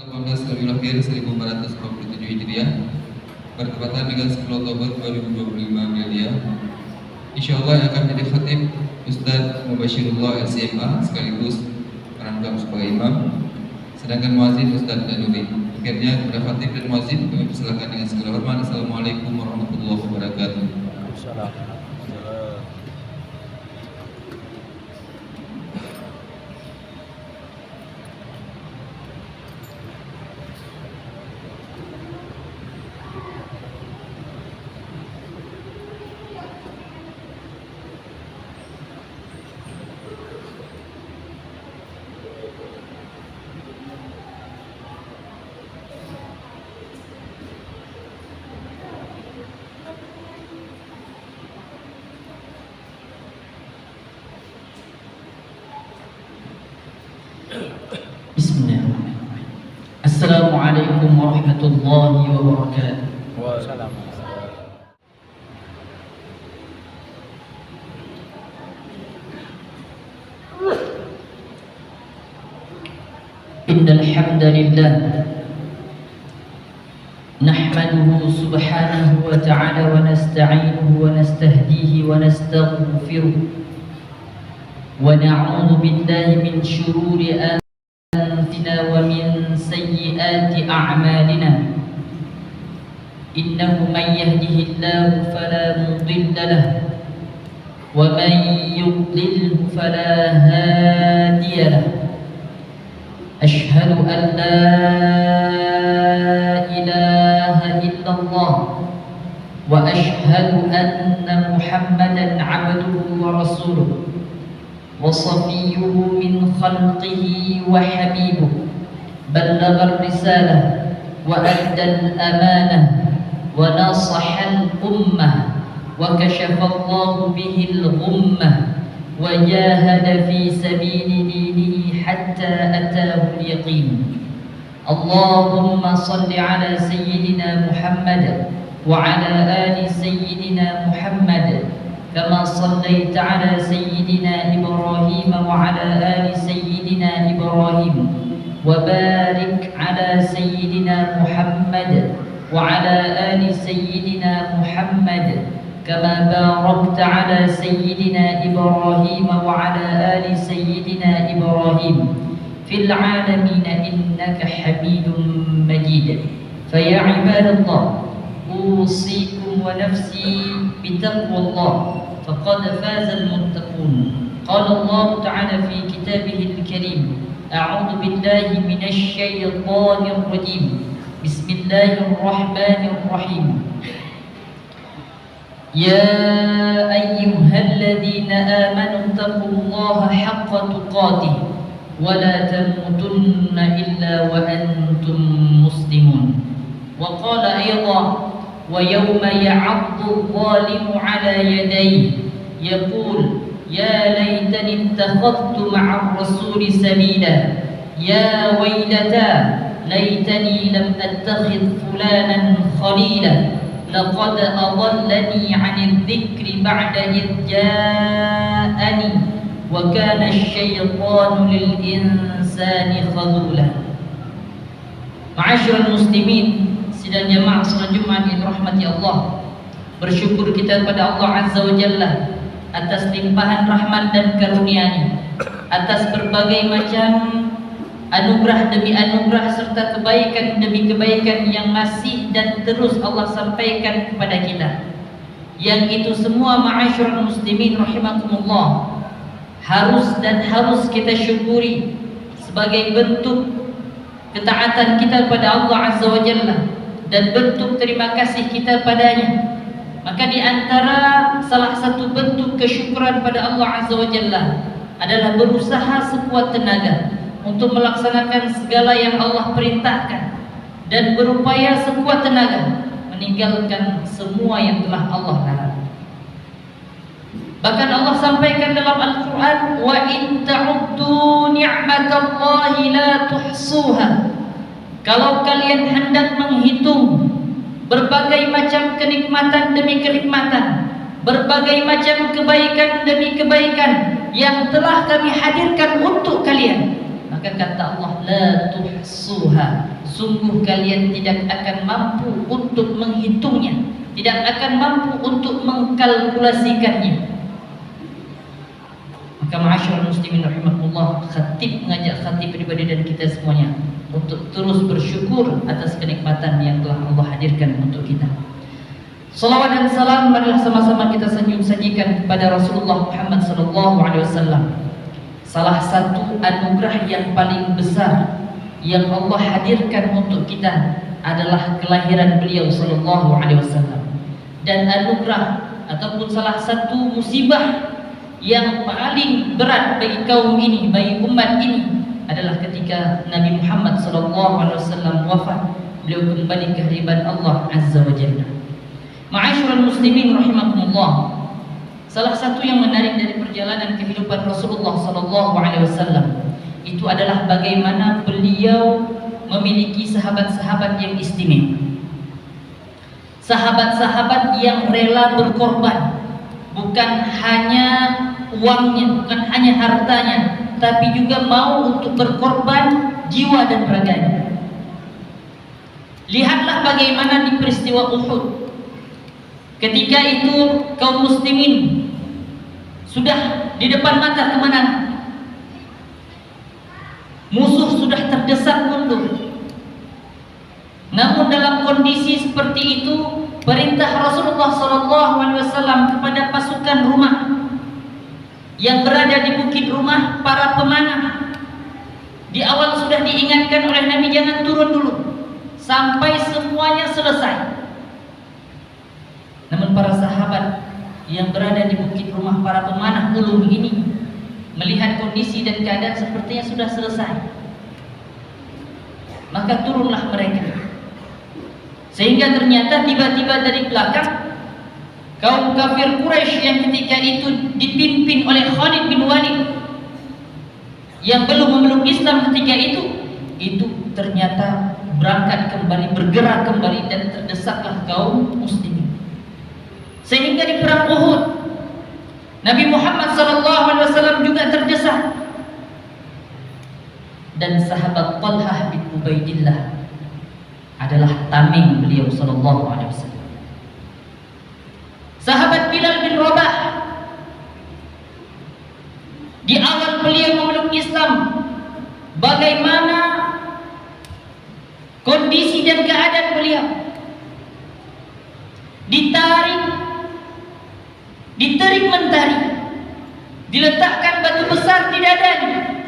18 Rabiul Akhir 1427 Hijriah bertepatan dengan 10 Oktober 2025 Miladiah. Insyaallah yang akan menjadi khatib Ustadz Mubashirullah LCMA sekaligus merangkap sebagai imam, sedangkan muazzin Ustadz Danuri. Akhirnya kepada khatib dan muazzin kami persilakan dengan segala hormat. Assalamualaikum warahmatullahi wabarakatuh. Bismillahirrahmanirrahim. Assalamualaikum warahmatullahi wabarakatuh. Waalaikumsalam. Innal hamdalillah nahmaduhu subhanahu wa ta'ala wa nasta'inuhu wa nastahdihi wa nastaghfiruh wa na'udzu billahi min shururi أنفسنا ومن سيئات أعمالنا إنه من يهده الله فلا مضل له ومن يضلله فلا هادي له أشهد أن لا إله إلا الله وأشهد أن محمدا عبده ورسوله وصفيه من خلقه وحبيبه بلغ الرسالة وأدى الأمانة ونصح الأمة وكشف الله به الغمة وجاهد في سبيل دينه حتى أتاه اليقين. اللهم صل على سيدنا محمد وعلى آل سيدنا محمد كما صليت على سيدنا إبراهيم وعلى آل سيدنا إبراهيم وبارك على سيدنا محمد وعلى آل سيدنا محمد كما باركت على سيدنا إبراهيم وعلى آل سيدنا إبراهيم في العالمين إنك حميد مجيد. فيا عباد الله أوصيكم ونفسي بتقوى الله فقد فاز المتقون. قال الله تعالى في كتابه الكريم: أعوذ بالله من الشيطان الرجيم بسم الله الرحمن الرحيم يا أيها الذين آمنوا اتقوا الله حق تقاته ولا تموتن إلا وأنتم مسلمون. وقال أيضا: ويوم يعض الظالم على يديه يقول يا ليتني اتخذت مع الرسول سبيلا يا ويلتى ليتني لم أتخذ فلانا خليلا لقد أضلني عن الذكر بعد إذ جاءني وكان الشيطان للإنسان خذولا. Ma'asyiral muslimin sidang jamaah salat Jumat yang dirahmati Allah, bersyukur kita kepada Allah Azza wa Jalla atas limpahan rahmat dan karunia-Nya, atas berbagai macam anugerah demi anugerah serta kebaikan demi kebaikan yang masih dan terus Allah sampaikan kepada kita. Yang itu semua ma'asyiral muslimin rahimakumullah harus kita syukuri sebagai bentuk ketaatan kita kepada Allah Azza wa Jalla dan bentuk terima kasih kita padanya. Maka di antara salah satu bentuk kesyukuran pada Allah Azza wa Jalla adalah berusaha sekuat tenaga untuk melaksanakan segala yang Allah perintahkan dan berupaya sekuat tenaga meninggalkan semua yang telah Allah larang. Bahkan Allah sampaikan dalam Al-Quran, wa in ta'uddu ni'matallahi la tuhsuha. Kalau kalian hendak menghitung berbagai macam kenikmatan demi kenikmatan, berbagai macam kebaikan demi kebaikan yang telah kami hadirkan untuk kalian, maka Maka kata Allah, la tuhsuha, sungguh kalian tidak akan mampu untuk menghitungnya, tidak akan mampu untuk mengkalkulasikannya. Maka ma'asyiral muslimin rahimakumullah, khatib mengajak khatib pribadi dan kita semuanya untuk terus bersyukur atas kenikmatan yang telah Allah hadirkan untuk kita. Salawat dan salam marilah sama-sama kita sajikan kepada Rasulullah Muhammad sallallahu alaihi wasallam. Salah satu anugerah yang paling besar yang Allah hadirkan untuk kita adalah kelahiran beliau sallallahu alaihi wasallam. Dan anugerah ataupun salah satu musibah yang paling berat bagi kaum ini, bagi umat ini adalah ketika Nabi Muhammad sallallahu alaihi wasallam wafat, beliau kembali ke hadirat Allah azza wa jalla. Ma'asyiral muslimin rahimakumullah, salah satu yang menarik dari perjalanan kehidupan Rasulullah sallallahu alaihi wasallam itu adalah bagaimana beliau memiliki sahabat-sahabat yang istimewa. Sahabat-sahabat yang rela berkorban, bukan hanya uangnya, bukan hanya hartanya, tapi juga mau untuk berkorban jiwa dan raganya. Lihatlah bagaimana di peristiwa Uhud. Ketika itu kaum muslimin sudah di depan mata kemenangan, musuh sudah terdesak mundur. Namun dalam kondisi seperti itu, perintah Rasulullah SAW kepada pasukan rumah yang berada di bukit rumah, para pemanah, di awal sudah diingatkan oleh Nabi, jangan turun dulu sampai semuanya selesai. Namun para sahabat yang berada di bukit rumah para pemanah ulung ini melihat kondisi dan keadaan sepertinya sudah selesai, maka turunlah mereka. Sehingga ternyata tiba-tiba dari belakang kaum kafir Quraisy yang ketika itu dipimpin oleh Khalid bin Walid yang belum memeluk Islam ketika itu ternyata berangkat kembali, bergerak kembali, dan terdesaklah kaum muslimin. Sehingga di perang Uhud Nabi Muhammad SAW juga terdesak, dan sahabat Talhah bin Ubaidillah adalah tameng beliau sallallahu alaihi wasallam. Sahabat Bilal bin Rabah, di awal beliau memeluk Islam, bagaimana kondisi dan keadaan beliau? Ditarik mentari, diletakkan batu besar di dadanya,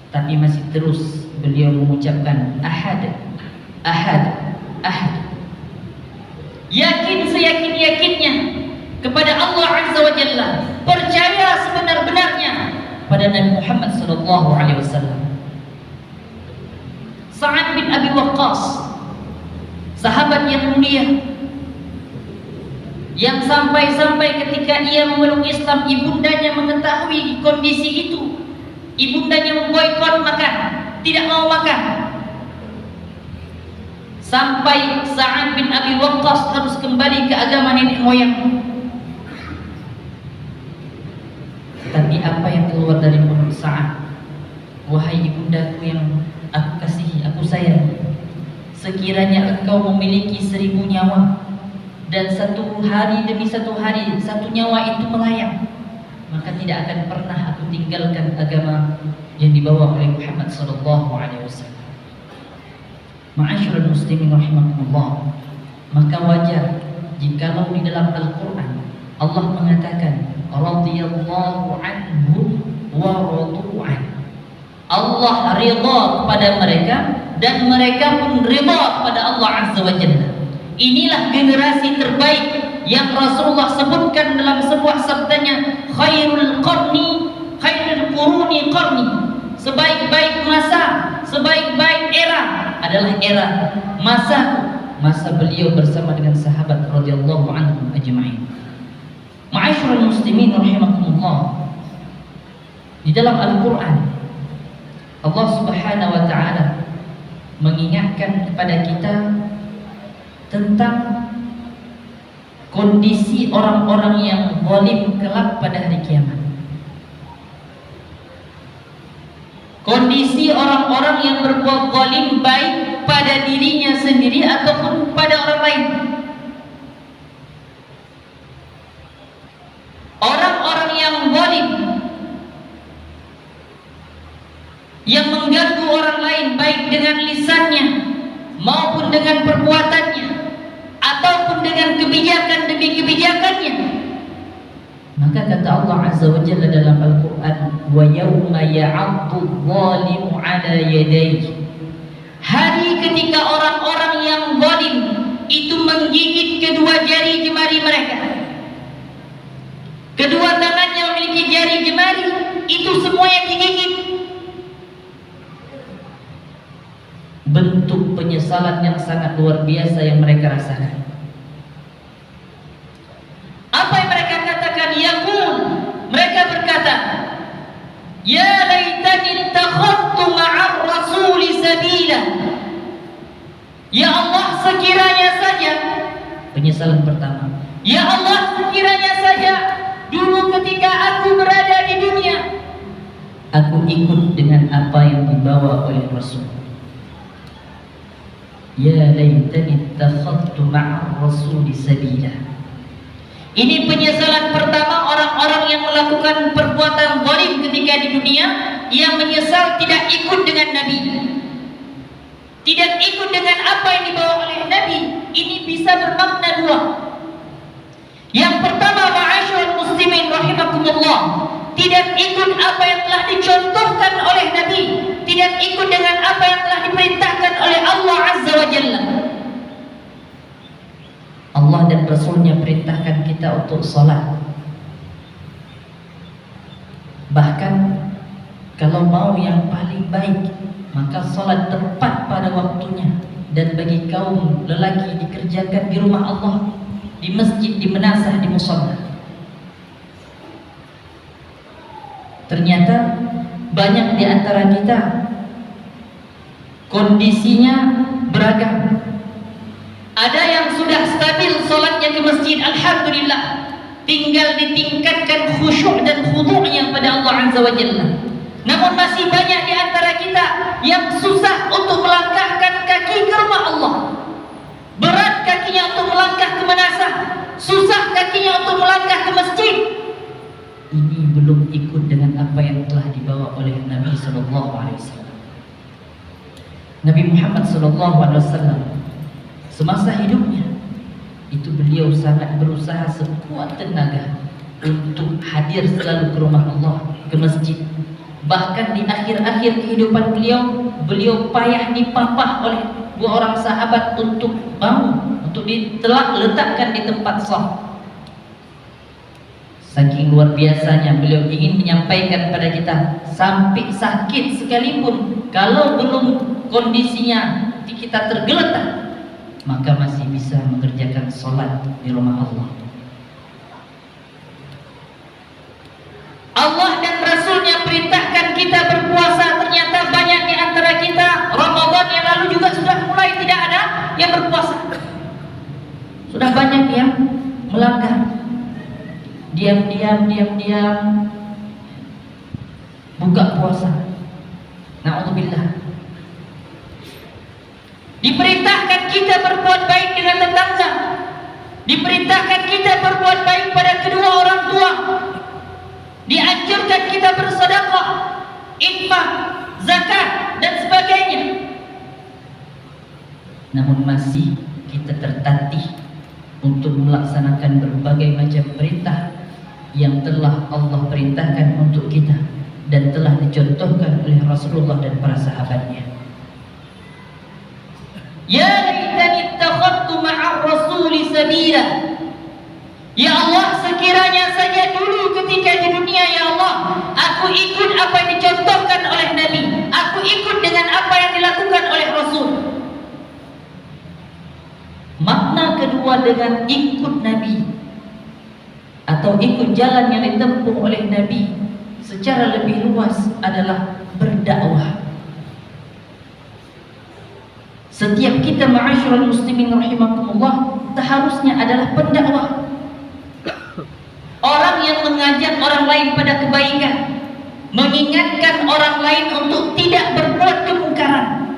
tapi masih terus beliau mengucapkan ahad, ahad, ahad. Yakin seyakin-yakinnya kepada Allah azza wa jalla, percaya sebenar-benarnya pada Nabi Muhammad sallallahu alaihi wasallam. Sa'ad bin Abi Waqqas, sahabat yang mulia, yang sampai-sampai ketika ia memeluk Islam, ibundanya mengetahui kondisi itu, ibundanya memboikot makan, tidak mau makan, sampai Sa'ad bin Abi Waqqas harus kembali ke agama nenek moyang. Tapi apa yang keluar dari mulut Sa'ad? Wahai ibundaku yang aku kasihi, aku sayang, sekiranya engkau memiliki 1000 nyawa, dan satu hari demi satu hari satu nyawa itu melayang, maka tidak akan pernah aku tinggalkan agama yang dibawa oleh Muhammad sallallahu alaihi wasallam. Ma'asyiral muslimin rahimakumullah, maka wajar jikalau di dalam Al-Qur'an Allah mengatakan radhiyallahu anhu wa radu an. Allah ridha kepada mereka dan mereka pun ridha kepada Allah azza wa jalla. Inilah generasi terbaik yang Rasulullah sebutkan dalam sebuah sabdanya, khairul quruni qarni. Sebaik-baik masa, sebaik-baik era adalah era masa beliau bersama dengan sahabat radhiyallahu anhum ajma'in. Ma'asyiral muslimin rahimakumullah, di dalam Al-Qur'an Allah Subhanahu wa taala mengingatkan kepada kita tentang kondisi orang-orang yang zalim kelak pada hari kiamat. kondisi orang-orang yang berbuat zalim baik pada dirinya sendiri ataupun pada orang lain. Orang-orang yang zalim, yang mengganggu orang lain baik dengan lisannya maupun dengan perbuatannya ataupun dengan kebijakan demi kebijakannya, maka kata Allah Azza wa Jalla dalam Al-Quran, wa yawma ya'addu zalimu ala yadayhi, hari ketika orang-orang yang zalim itu menggigit kedua jari jemari mereka, kedua tangan yang memiliki jari jemari itu semua yang digigit. Bentuk penyesalan yang sangat luar biasa yang mereka rasakan. Apa yang mereka katakan? Yaqul, mereka berkata, ya laitani ittakhadtu ma'ar rasuli sabila. Ya Allah, sekiranya saja, penyesalan pertama, ya Allah, sekiranya saja dulu ketika aku berada di dunia, aku ikut dengan apa yang dibawa oleh Rasul. Ya laitani ittakhadtu ma'ar rasuli sabila. Ini penyesalan pertama orang-orang yang melakukan perbuatan zalim ketika di dunia, yang menyesal tidak ikut dengan Nabi, tidak ikut dengan apa yang dibawa oleh Nabi. Ini bisa bermakna dua. Yang pertama, ma'asyiral muslimin rahimakumullah, tidak ikut apa yang telah dicontohkan oleh Nabi, tidak ikut dengan apa yang telah diperintahkan oleh Allah Azza wa Jalla. Allah dan Rasulnya perintahkan kita untuk salat. Bahkan kalau mau yang paling baik, maka salat tepat pada waktunya. Dan bagi kaum lelaki dikerjakan di rumah Allah, di masjid, di menasah, di musalla. Ternyata banyak di antara kita kondisinya beragam. Ada yang sudah stabil salatnya ke masjid, alhamdulillah, tinggal ditingkatkan khusyuk dan khudu'nya pada Allah Azza wa Jalla. Namun masih banyak di antara kita yang susah untuk melangkahkan kaki ke rumah Allah. Berat kakinya untuk melangkah ke manasah, susah kakinya untuk melangkah ke masjid. Ini belum ikut dengan apa yang telah dibawa oleh Nabi sallallahu alaihi wasallam. Nabi Muhammad sallallahu alaihi wasallam semasa hidupnya itu beliau sangat berusaha sekuat tenaga untuk hadir selalu ke rumah Allah, ke masjid. Bahkan di akhir-akhir kehidupan beliau, beliau payah dipapah oleh dua orang sahabat untuk bangun, untuk diletakkan di tempat shaf. Saking luar biasanya beliau ingin menyampaikan pada kita, sampai sakit sekalipun, kalau belum kondisinya kita tergeletak, maka masih bisa mengerjakan sholat di rumah Allah. Allah dan Rasulnya perintahkan kita berpuasa. Ternyata banyak di antara kita Ramadan yang lalu juga sudah mulai tidak ada yang berpuasa. Sudah banyak yang melanggar, diam-diam buka puasa. Na'udzubillah. Diperintahkan kita berbuat baik dengan tetangga, diperintahkan kita berbuat baik pada kedua orang tua, dianjurkan kita bersedekah, infak, zakat dan sebagainya. Namun masih kita tertatih untuk melaksanakan berbagai macam perintah yang telah Allah perintahkan untuk kita dan telah dicontohkan oleh Rasulullah dan para sahabatnya. Ya laitani ittakhadtu ma'ar rasuli sabila. Ya Allah, sekiranya saja dulu ketika di dunia, ya Allah, aku ikut apa yang dicontohkan oleh Nabi, aku ikut dengan apa yang dilakukan oleh Rasul. Makna kedua dengan ikut Nabi atau ikut jalan yang ditempuh oleh Nabi secara lebih luas adalah berdakwah. Setiap kita ma'asyiral muslimin rahimakumullah seharusnya adalah pendakwah. Orang yang mengajak orang lain pada kebaikan, mengingatkan orang lain untuk tidak berbuat kemungkaran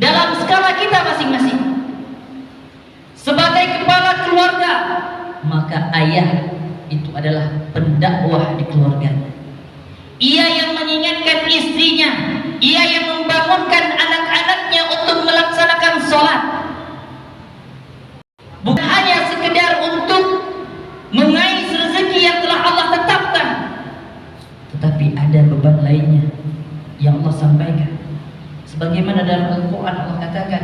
dalam skala kita masing-masing. Sebagai kepala keluarga, maka ayah itu adalah pendakwah di keluarganya. Ia yang mengingatkan istrinya, ia yang membangunkan anak-anaknya untuk melaksanakan sholat. Bukan hanya sekedar untuk mengais rezeki yang telah Allah tetapkan, tetapi ada beban lainnya yang Allah sampaikan. Sebagaimana dalam Al-Quran Allah katakan,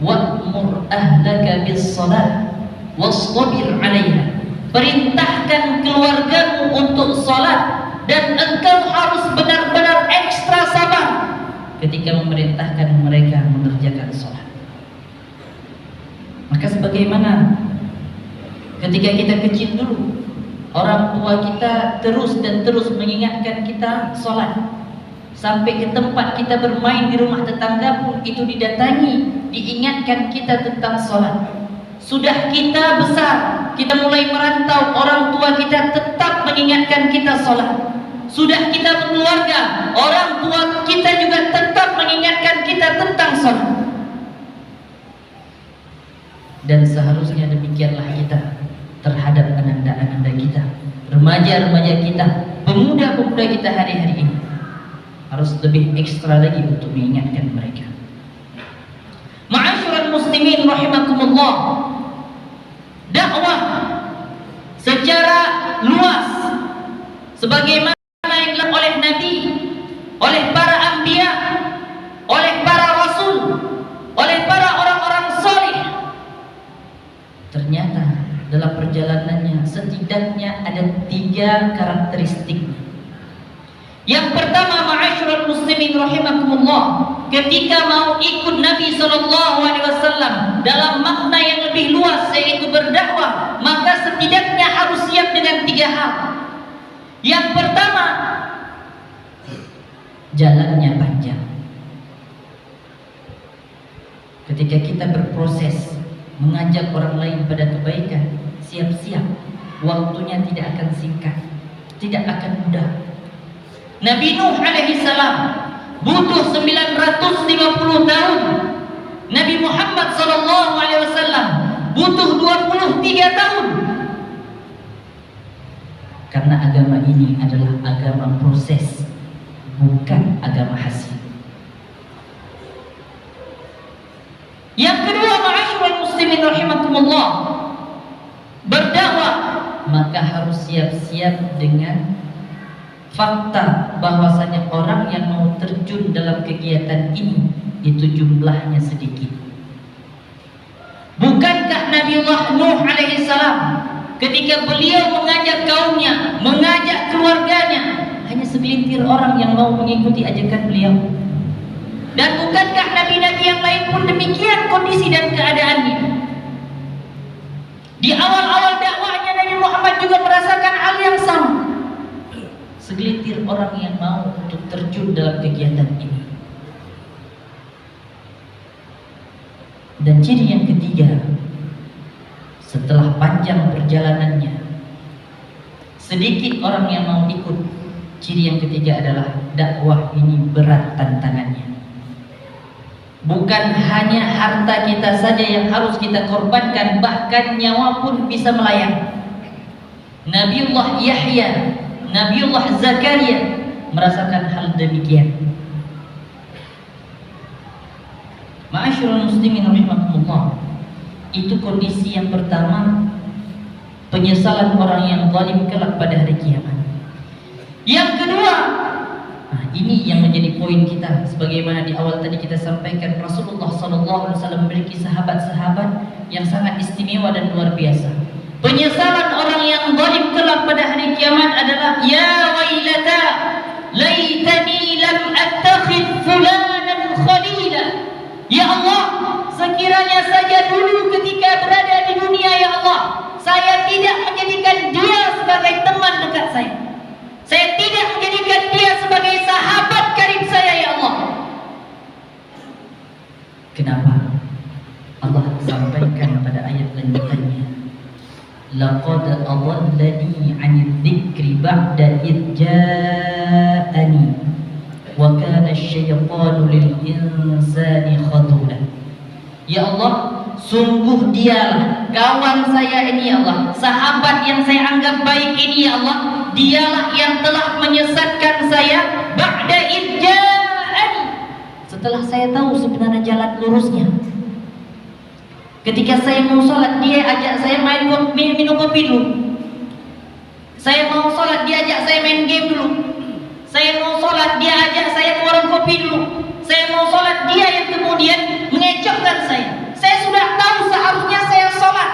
wa'mur ahlaka bis-shalah wastabir 'alaiha. Perintahkan keluargamu untuk salat dan engkau harus benar-benar ekstra sabar ketika memerintahkan mereka mengerjakan salat. Maka sebagaimana ketika kita kecil dulu, orang tua kita terus dan terus mengingatkan kita salat. Sampai ke tempat kita bermain di rumah tetangga pun itu didatangi, diingatkan kita tentang salat. Sudah kita besar, kita mulai merantau, orang tua kita tetap mengingatkan kita salat. Sudah kita berkeluarga, orang tua kita juga tetap mengingatkan kita tentang salat. Dan seharusnya demikianlah kita terhadap ananda-ananda kita, remaja-remaja kita, pemuda-pemuda kita hari-hari ini. Harus lebih ekstra lagi untuk mengingatkan mereka. Ma'asyiral muslimin rahimakumullah, dakwah secara luas sebagaimana yang dilakukan oleh Nabi, oleh para anbiya, oleh para rasul, oleh para orang-orang saleh, ternyata dalam perjalanannya setidaknya ada 3 karakteristik. Yang pertama, ma'asyiral muslimin rahimakumullah, ketika mau ikut Nabi SAW dalam makna yang lebih luas yaitu berdakwah, maka setidaknya harus siap dengan 3 hal. Yang pertama, jalannya panjang. Ketika kita berproses mengajak orang lain pada kebaikan, siap-siap, waktunya tidak akan singkat, tidak akan mudah. Nabi Nuh alaihi salam butuh 950 tahun. Nabi Muhammad sallallahu alaihi wasallam butuh 23 tahun. Karena agama ini adalah agama proses, bukan agama hasil. Yang kedua, ma'asyiral muslimin rahimakumullah, berdakwah maka harus siap-siap dengan fakta bahwasanya orang yang mau terjun dalam kegiatan ini itu jumlahnya sedikit. Bukankah Nabiullah Nuh alaihi salam ketika beliau mengajak kaumnya, mengajak keluarganya, hanya segelintir orang yang mau mengikuti ajakan beliau? Dan bukankah nabi-nabi yang lain pun demikian kondisi dan keadaannya? Di awal-awal dakwahnya Nabi Muhammad juga merasakan hal yang sama. Segelintir orang yang mau untuk terjun dalam kegiatan ini. Dan ciri yang ketiga, setelah panjang perjalanannya, sedikit orang yang mau ikut. Ciri yang ketiga adalah dakwah ini berat tantangannya. Bukan hanya harta kita saja yang harus kita korbankan, bahkan nyawa pun bisa melayang. Nabiullah Yahya, Nabiullah Zakaria merasakan hal demikian. Ma'asyiral muslimin rahimakumullah, itu kondisi yang pertama, penyesalan orang yang zalim kelak pada hari kiamat. Yang kedua, ini yang menjadi poin kita. Sebagaimana di awal tadi kita sampaikan, Rasulullah SAW memiliki sahabat-sahabat yang sangat istimewa dan luar biasa. Penyesalan orang yang zalim kelak pada hari kiamat adalah, ya wailata laitani lam attakhidh fulanan khalila. Ya Allah, sekiranya saja dulu ketika berada di dunia, ya Allah, saya tidak menjadikan dia sebagai teman dekat saya. Saya tidak menjadikan dia sebagai sahabat karib saya, ya Allah. Kenapa? Allah sampaikan pada ayat lanjutannya, laqad adallani 'anil dzikri ba'da idh ja'ani wa kana asy-syaitanu lil insani khadula. Ya Allah, sungguh dialah kawan saya ini ya Allah, sahabat yang saya anggap baik ini ya Allah, dialah yang telah menyesatkan saya ba'da idh ja'ani, setelah saya tahu sebenarnya jalan lurusnya. Ketika saya mau sholat, dia ajak saya minum kopi dulu. Saya mau sholat, dia ajak saya main game dulu. Saya mau sholat, dia ajak saya ke warung kopi dulu. Saya mau sholat, dia yang kemudian mengecokkan saya. Saya sudah tahu seharusnya saya sholat,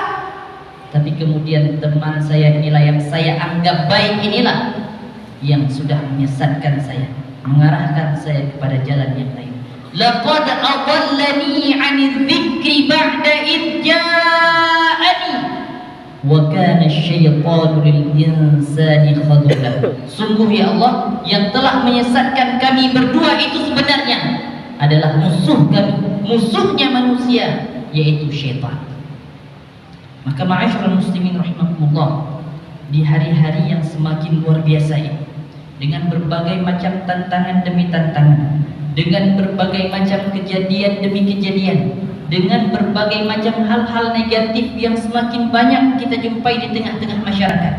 tapi kemudian teman saya inilah yang saya anggap baik inilah yang sudah menyesatkan saya, mengarahkan saya kepada jalan yang lain. Laqad adallani 'anil dzikri ba'da idh ja'ani wa kana asy-syaitanu lil insani khadula. Sungguh ya Allah, yang telah menyesatkan kami berdua itu sebenarnya adalah musuh kami, musuhnya manusia, yaitu syaitan. Maka ma'asyiral muslimin rahimakumullah, di hari-hari yang semakin luar biasa ini, dengan berbagai macam tantangan demi tantangan, dengan berbagai macam kejadian demi kejadian, dengan berbagai macam hal-hal negatif yang semakin banyak kita jumpai di tengah-tengah masyarakat,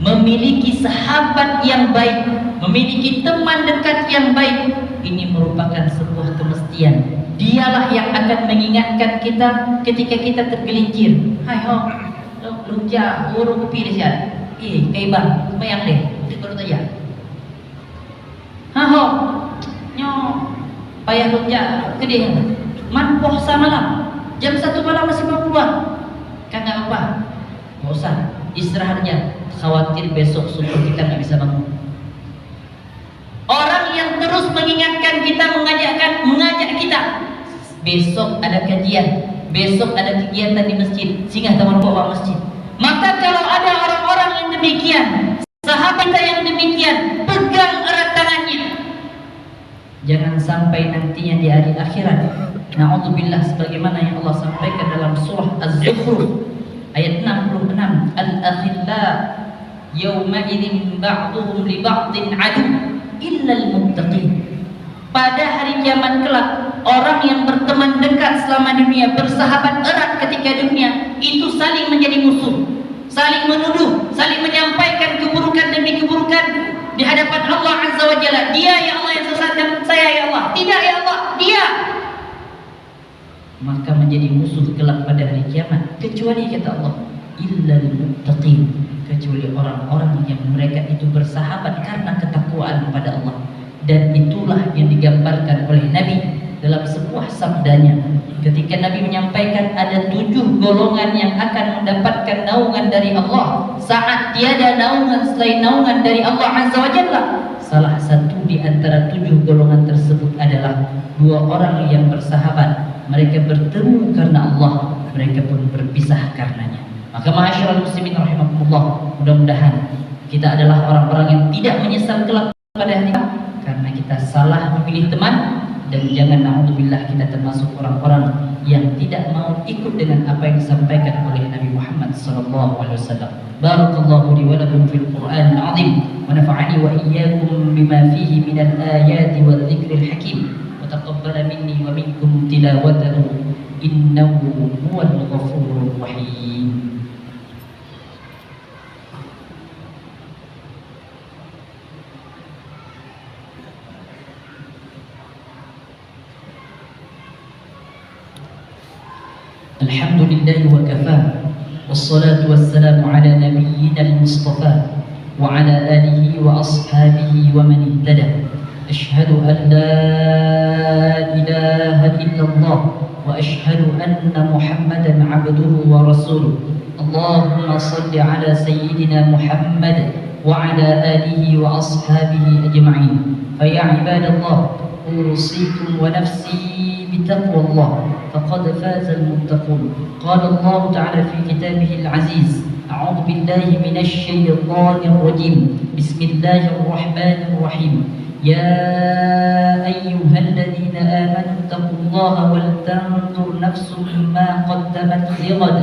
memiliki sahabat yang baik, memiliki teman dekat yang baik, ini merupakan sebuah kemestian. Dialah yang akan mengingatkan kita ketika kita tergelincir. Hai ho, lunja, urung kopi dia. Kai bang, semayang deh, itu baru saja. Ha ho, nyo, payah lunja, kedih. Man puasa malam, jam 1 malam masih mau keluar. Kagak apa, nggak usah, istirahat aja. Khawatir besok subuh kita nggak bisa bangun. Orang yang terus mengingatkan kita, mengajak kita. Besok ada kajian, besok ada kegiatan di masjid, singgah taman bawa masjid. Maka kalau ada orang-orang yang demikian, sahabat kita yang demikian, pegang erat tangannya. Jangan sampai nantinya di hari akhirat, na'udzubillah, sebagaimana yang Allah sampaikan dalam surah Az-Zukhruf ayat 66, al-akhilla yawma idzin ba'duhum li ba'din adu illa al-muttaqin. Pada hari kiamat kelak, orang yang berteman dekat selama dunia, bersahabat erat ketika dunia, itu saling menjadi musuh, saling menuduh, saling menyampaikan keburukan demi keburukan di hadapan Allah Azza wa Jalla. Dia ya Allah yang sesatkan saya ya Allah, tidak ya Allah, dia. Maka menjadi musuh kelak pada hari kiamat, kecuali kata Allah, illal muttaqin, kecuali orang-orang yang mereka itu bersahabat karena ketakwaan kepada Allah. Dan itulah yang digambarkan oleh Nabi dalam sebuah sabdanya ketika Nabi menyampaikan ada 7 golongan yang akan mendapatkan naungan dari Allah saat tiada naungan selain naungan dari Allah Azza wa Jalla. Salah satu di antara 7 golongan tersebut adalah 2 orang yang bersahabat, mereka bertemu karena Allah, mereka pun berpisah karenanya. Maka ma'asyiral muslimin rahimakumullah, mudah-mudahan kita adalah orang-orang yang tidak menyesal kelak pada hari karena kita salah memilih teman, dan jangan na'udzubillah kita termasuk orang-orang yang tidak mau ikut dengan apa yang disampaikan oleh Nabi Muhammad sallallahu alaihi wasallam. Barakallahu li wa lakum fil Qur'anil 'azim wa nafa'ani wa iyyakum bima fihi minal ayati wadh dzikril hakim wa taqabbala minni wa minkum tilawatahu innahu huwal ghafurur rahim. Alhamdulillah wa kafah, wassalatu wassalamu ala nabiyyina al-mustafa wa ala alihi wa ashabihi wa man ihtada. Ashhadu an la ilaha illallah wa ashhadu anna Muhammadan abduhu wa rasuluh. Allahumma salli ala sayyidina Muhammad wa ala alihi wa ashabihi ajma'in. Fa ya ibadallah, usikum wa nafsi بتقوى الله فقد فاز المتقون. قال الله تعالى في كتابه العزيز: أعوذ بالله من الشيطان الرجيم، بسم الله الرحمن الرحيم. يا أيها الذين آمنوا اتقوا الله ولتنظر نفس ما قدمت لغد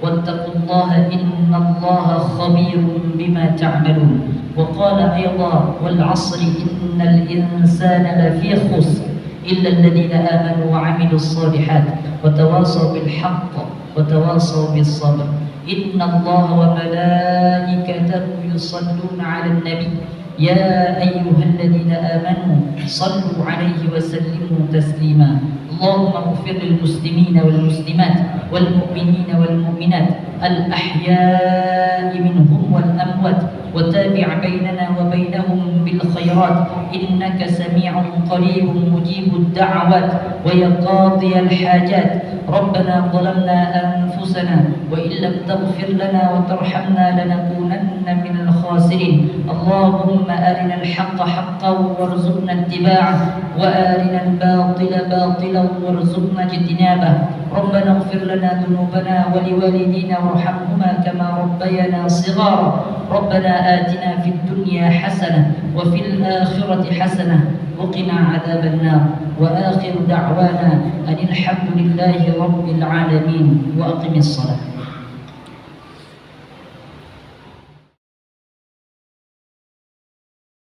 واتقوا الله إن الله خبير بما تعملون. وقال أيضا والعصر إن الإنسان لفي خسر إلا الذين آمنوا وعملوا الصالحات وتواصوا بالحق وتواصوا بالصبر. إن الله وملائكته يصلون على النبي يا أيها الذين آمنوا صلوا عليه وسلموا تسليما. اللهم اغفر للمسلمين والمسلمات والمؤمنين والمؤمنات الأحياء منهم والأموات وتابع بيننا وبينهم بالخيرات إنك سميع قريب مجيب الدعوات ويا قاضي الحاجات. ربنا ظلمنا أنفسنا وإن لم تغفر لنا وترحمنا لنكونن من الخاسرين. اللهم أرنا الحق حقا وارزقنا اتباعه وأرنا الباطل باطلا وارزقنا اجتنابه. ربنا اغفر لنا ذنوبنا ولوالدينا وارحمهما كما ربيانا صغارا. ربنا آتنا في الدنيا حسنة وفي الآخرة حسنة وقنا عذاب النار. وآخر دعوانا أن الحمد لله رب العالمين وأقم الصلاة.